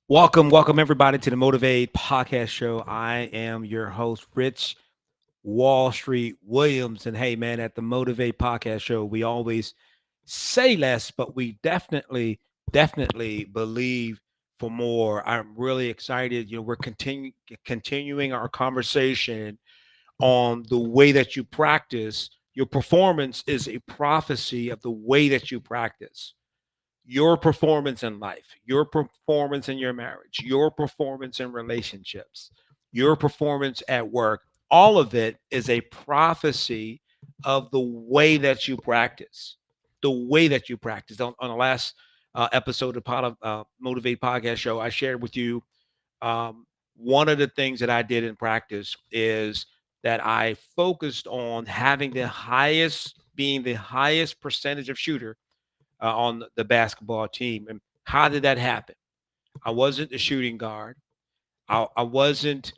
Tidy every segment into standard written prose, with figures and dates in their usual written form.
Welcome everybody to the Motivate Podcast Show. I am your host, Rich Wall Street Williams. And hey, man, at the Motivate Podcast Show, we always say less, but we definitely believe for more. I'm really excited. We're continuing our conversation on the way that you practice. Your performance is a prophecy of the way that you practice. Your performance in life, your performance in your marriage, your performance in relationships, your performance at work, all of it is a prophecy of the way that you practice. The way that you practice. On the last episode of Motivate Podcast Show, I shared with you one of the things that I did in practice is that I focused on being the highest percentage of shooter on the basketball team. And how did that happen? I wasn't the shooting guard. I wasn't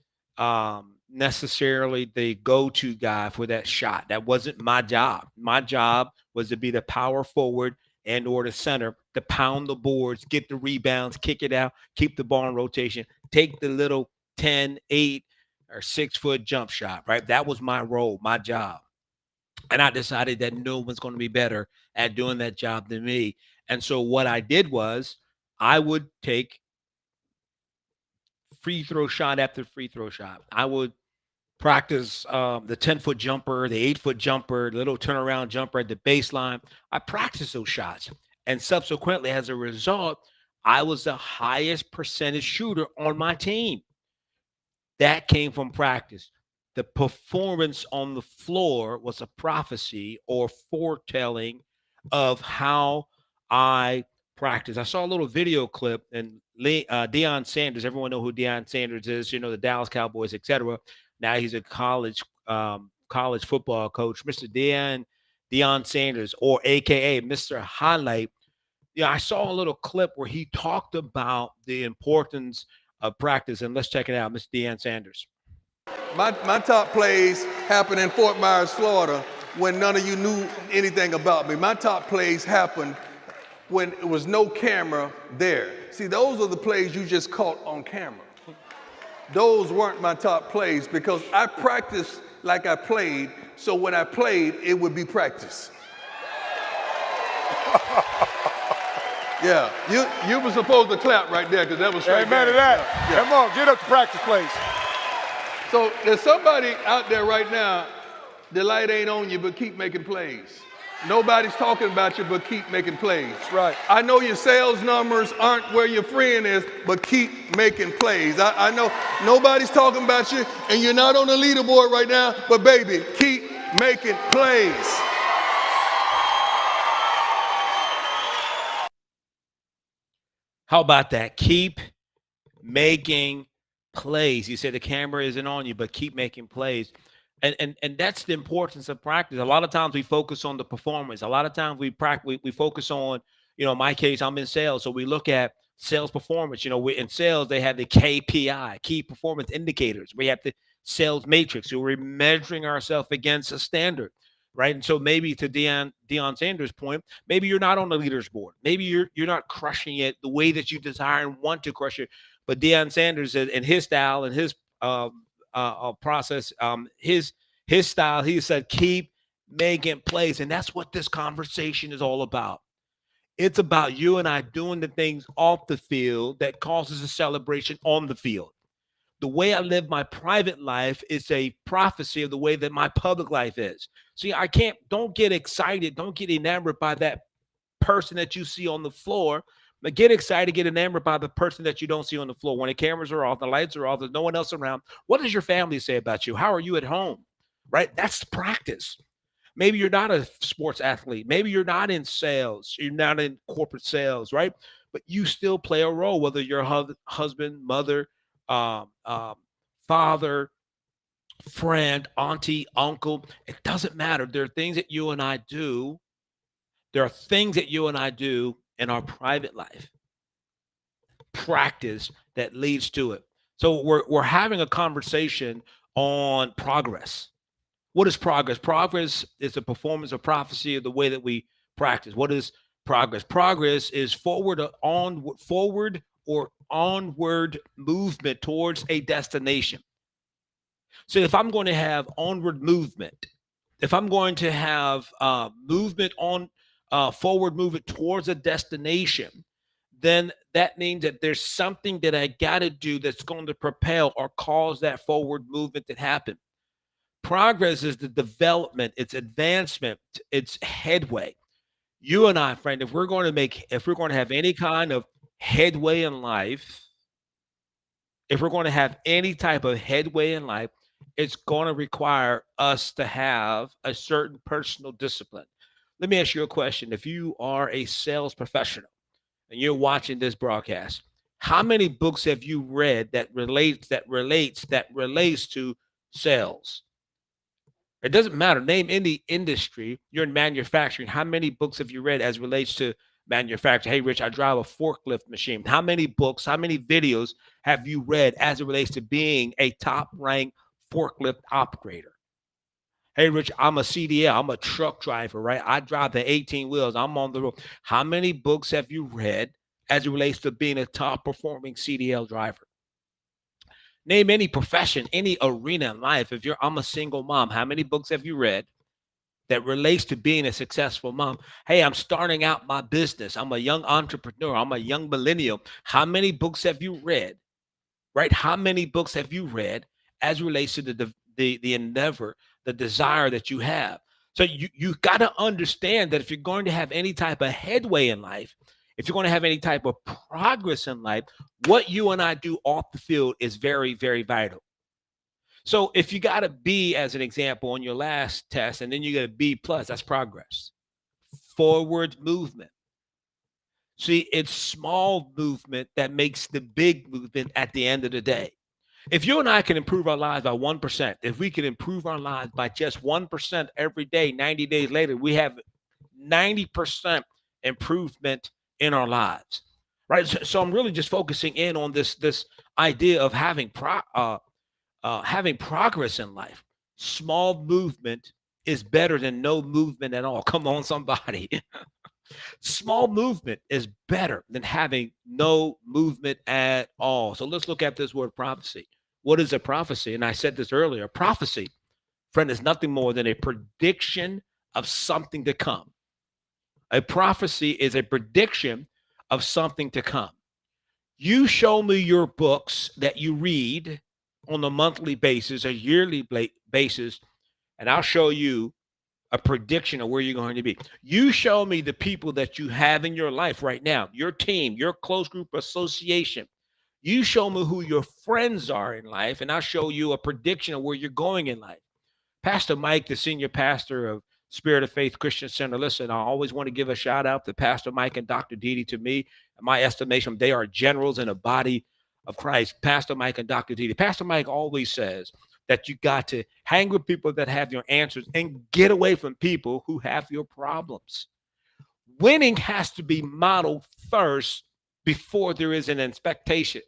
necessarily the go-to guy for that shot. That wasn't my job. My job was to be the power forward and or the center to pound the boards, get the rebounds, kick it out, keep the ball in rotation, take the little 10, 8, or 6-foot jump shot, right? That was my role, my job. And I decided that no one's going to be better at doing that job than me. And so what I did was I would take free throw shot after free throw shot. I would practice the 10-foot jumper, the 8-foot jumper, the little turnaround jumper at the baseline. I practiced those shots. And subsequently, as a result, I was the highest percentage shooter on my team. That came from practice. The performance on the floor was a prophecy or foretelling of how I practice. I saw a little video clip and Deion Sanders. Everyone know who Deion Sanders is. The Dallas Cowboys, etc. Now he's a college football coach, Mr. Deion Sanders, or AKA Mr. Highlight. Yeah, I saw a little clip where he talked about the importance of practice, and let's check it out, Mr. Deion Sanders. My top plays happened in Fort Myers, Florida, when none of you knew anything about me. My top plays happened when there was no camera there. See, those are the plays you just caught on camera. Those weren't my top plays because I practiced like I played, so when I played, it would be practice. Yeah, you were supposed to clap right there because that was straight. Amen to that. Yeah. Come on, get up to practice, please. So there's somebody out there right now, the light ain't on you, but keep making plays. Nobody's talking about you, but keep making plays. That's right. I know your sales numbers aren't where your friend is, but keep making plays. I know nobody's talking about you, and you're not on the leaderboard right now, but baby, keep making plays. How about that? Keep making plays. You said the camera isn't on you, but keep making plays. And that's the importance of practice. A lot of times we focus on the performance. A lot of times we focus on, in my case, I'm in sales. So we look at sales performance. In sales, they have the KPI, key performance indicators. We have the sales matrix. So we're measuring ourselves against a standard. Right. And so maybe to Deion Sanders' point, maybe you're not on the leaders board. Maybe you're not crushing it the way that you desire and want to crush it. But Deion Sanders and his style and his process, his style, he said, keep making plays. And that's what this conversation is all about. It's about you and I doing the things off the field that causes a celebration on the field. The way I live my private life is a prophecy of the way that my public life is. See, don't get excited. Don't get enamored by that person that you see on the floor. But get excited, get enamored by the person that you don't see on the floor. When the cameras are off, the lights are off, there's no one else around. What does your family say about you? How are you at home? Right? That's practice. Maybe you're not a sports athlete. Maybe you're not in sales. You're not in corporate sales, right? But you still play a role, whether you're a husband, mother, father, friend, auntie, uncle. It doesn't matter. There are things that you and I do. There are things that you and I do in our private life, practice that leads to it. So we're having a conversation on progress. What is progress? Progress is a performance of prophecy of the way that we practice. What is progress? Progress is forward or onward movement towards a destination. So if I'm going to have onward movement, if I'm going to have movement on forward movement towards a destination, then that means that there's something that I got to do that's going to propel or cause that forward movement to happen. Progress is the development, it's advancement, it's headway. You and I, friend, if we're going to have any kind of headway in life, if we're going to have any type of headway in life, it's going to require us to have a certain personal discipline. Let me ask you a question. If you are a sales professional and you're watching this broadcast, how many books have you read that relates to sales? It doesn't matter. Name any industry. You're in manufacturing. How many books have you read as relates to manufacturing? Hey, Rich, I drive a forklift machine. How many books, how many videos have you read as it relates to being a top ranked forklift operator? Hey, Rich, I'm a CDL. I'm a truck driver, right? I drive the 18 wheels. I'm on the road. How many books have you read as it relates to being a top performing CDL driver? Name any profession, any arena in life. I'm a single mom, how many books have you read that relates to being a successful mom? Hey, I'm starting out my business. I'm a young entrepreneur. I'm a young millennial. How many books have you read? Right? How many books have you read as relates to the endeavor, the desire that you have? So you got to understand that if you're going to have any type of headway in life, if you're going to have any type of progress in life, what you and I do off the field is very, very vital. So if you got a B as an example on your last test, and then you get a B plus, that's progress. Forward movement. See, it's small movement that makes the big movement at the end of the day. If you and I can improve our lives by 1%, if we can improve our lives by just 1% every day, 90 days later, we have 90% improvement in our lives. Right. So I'm really just focusing in on this idea of having progress in life. Small movement is better than no movement at all. Come on, somebody. Small movement is better than having no movement at all. So let's look at this word prophecy. What is a prophecy? And I said this earlier. Prophecy, friend, is nothing more than a prediction of something to come. A prophecy is a prediction of something to come. You show me your books that you read on a monthly basis, a yearly basis, and I'll show you a prediction of where you're going to be. You show me the people that you have in your life right now, your team, your close group association. You show me who your friends are in life, and I'll show you a prediction of where you're going in life. Pastor Mike, the senior pastor of Spirit of Faith Christian Center. Listen, I always want to give a shout out to Pastor Mike and Dr. Didi. To me, in my estimation, they are generals in the body of Christ. Pastor Mike and Dr. Didi. Pastor Mike always says that you got to hang with people that have your answers and get away from people who have your problems. Winning has to be modeled first before there is an expectation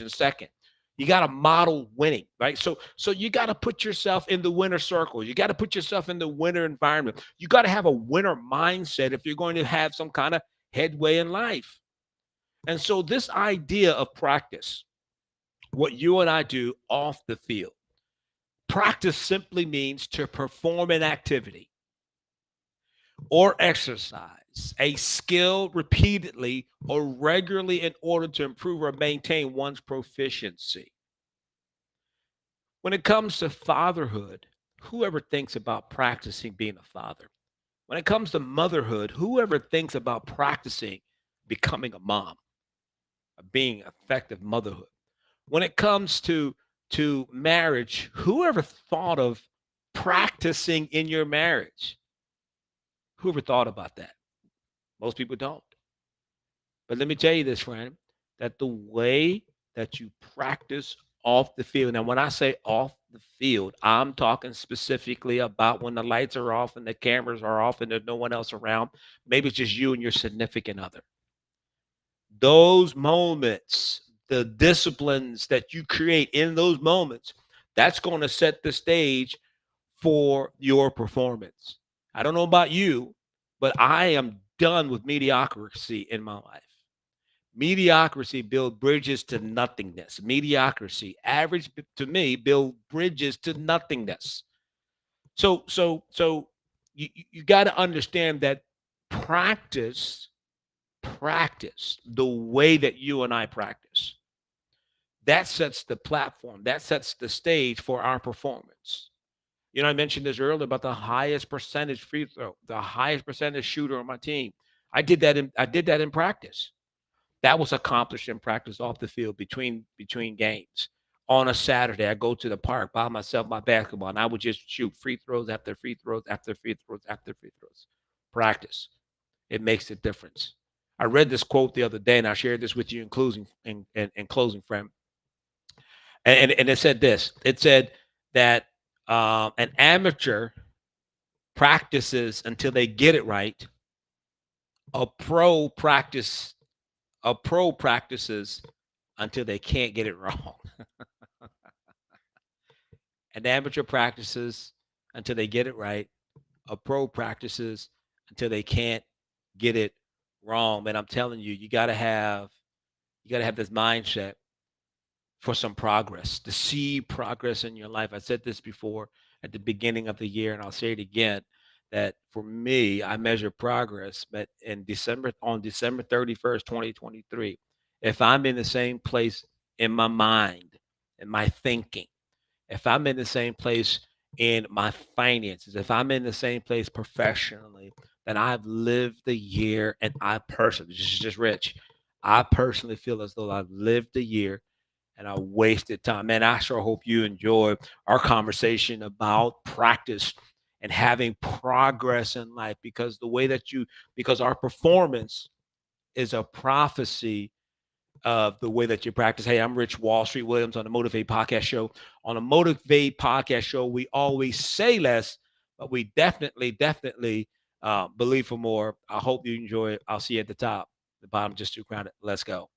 second. You got to model winning, right? So you got to put yourself in the winner circle. You got to put yourself in the winner environment. You got to have a winner mindset if you're going to have some kind of headway in life. And so this idea of practice, what you and I do off the field, practice simply means to perform an activity or exercise a skill repeatedly or regularly in order to improve or maintain one's proficiency. When it comes to fatherhood, whoever thinks about practicing being a father? When it comes to motherhood, whoever thinks about practicing becoming a mom, being effective motherhood? When it comes to marriage, whoever thought of practicing in your marriage? Whoever thought about that? Most people don't. But let me tell you this, friend, that the way that you practice off the field, now when I say off the field, I'm talking specifically about when the lights are off and the cameras are off and there's no one else around. Maybe it's just you and your significant other. Those moments, the disciplines that you create in those moments, that's going to set the stage for your performance. I don't know about you, but I am done with mediocrity in my life. Mediocrity build bridges to nothingness. Mediocrity, average to me, build bridges to nothingness. So you got to understand that practice, practice the way that you and I practice. That sets the platform. That sets the stage for our performance. You know, I mentioned this earlier about the highest percentage free throw, the highest percentage shooter on my team. I did that in practice. That was accomplished in practice off the field between games. On a Saturday, I go to the park by myself, my basketball, and I would just shoot free throws after free throws after free throws after free throws. Practice. It makes a difference. I read this quote the other day, and I shared this with you in closing, friend. And it said this. It said that an amateur practices until they get it right. A pro practice a pro practices until they can't get it wrong. An amateur practices until they get it right. A pro practices until they can't get it wrong. Man, I'm telling you, you gotta have this mindset for some progress, to see progress in your life. I said this before at the beginning of the year, and I'll say it again, that for me, I measure progress, but on December 31st, 2023, if I'm in the same place in my mind, in my thinking, if I'm in the same place in my finances, if I'm in the same place professionally, then I've lived the year, and I personally, this is just Rich, I personally feel as though I've lived the year and I wasted time. Man, I sure hope you enjoy our conversation about practice and having progress in life, because our performance is a prophecy of the way that you practice. Hey, I'm Rich Wall Street Williams on the Motivate Podcast Show. On the Motivate Podcast Show, we always say less, but we definitely believe for more. I hope you enjoy it. I'll see you at the top. The bottom just too crowded. Let's go.